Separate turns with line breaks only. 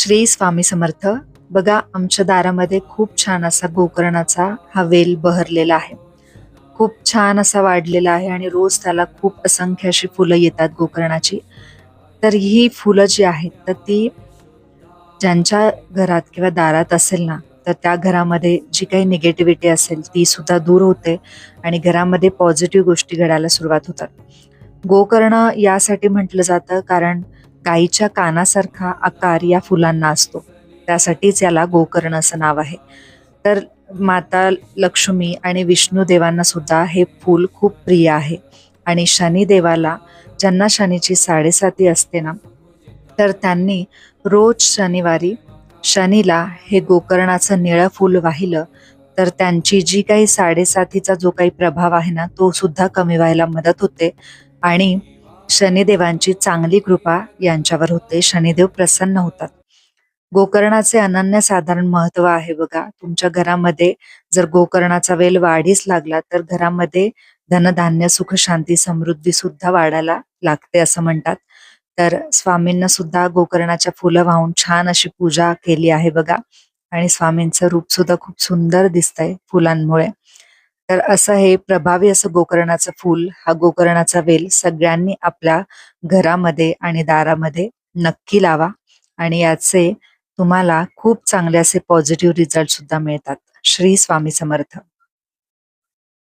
श्री स्वामी समर्थ. बघा, आमच्या दारामध्ये खूप छान असा गोकर्णाचा हा वेल बहरलेला आहे. खूप छान असा वाढलेला आहे आणि रोज त्याला खूप असंख्य अशी फुलं येतात गोकर्णाची. तर ही फुलं जी आहेत तर ती ज्यांच्या घरात किंवा दारात असेल ना, तर त्या घरामध्ये जी काही निगेटिव्हिटी असेल ती सुद्धा दूर होते आणि घरामध्ये पॉझिटिव्ह गोष्टी घडायला सुरुवात होतात. गोकर्ण यासाठी म्हटलं जातं कारण गायीच्या कानासारखा आकार या फुलांना असतो. त्यासाठीच याला गोकर्ण असं नाव आहे. तर माता लक्ष्मी आणि विष्णू देवांना सुद्धा हे फूल खूप प्रिय आहे आणि शनिदेवाला, ज्यांना शनीची 7.5 असते ना, तर त्यांनी रोज शनिवारी शनीला हे गोकर्णाचं निळं फूल वाहिलं तर त्यांची जी काही 7.5 जो काही प्रभाव आहे ना, तो सुद्धा कमी व्हायला मदत होते आणि शनिदेवांची चांगली कृपा यांच्यावर होते. शनिदेव प्रसन्न होतात. गोकर्णाचे अनन्यसाधारण महत्त्व आहे बघा. तुमच्या घरामध्ये जर गोकर्णाचा वेल वाढीस लागला तर घरामध्ये धनधान्य, सुख, शांती, समृद्धी सुद्धा वाढायला लागते असं म्हणतात. तर स्वामींना सुद्धा गोकर्णाच्या फुलं वाहून छान अशी पूजा केली आहे बघा आणि स्वामींचं रूप सुद्धा खूप सुंदर दिसतंय फुलांमुळे. तर असं हे प्रभावी असं गोकर्णाचं फूल, हा गोकर्णाचा वेल सगळ्यांनी आपल्या घरामध्ये आणि दारामध्ये नक्की लावा आणि याचे तुम्हाला खूप चांगले असे पॉझिटिव्ह रिझल्ट सुद्धा मिळतात. श्री स्वामी समर्थ.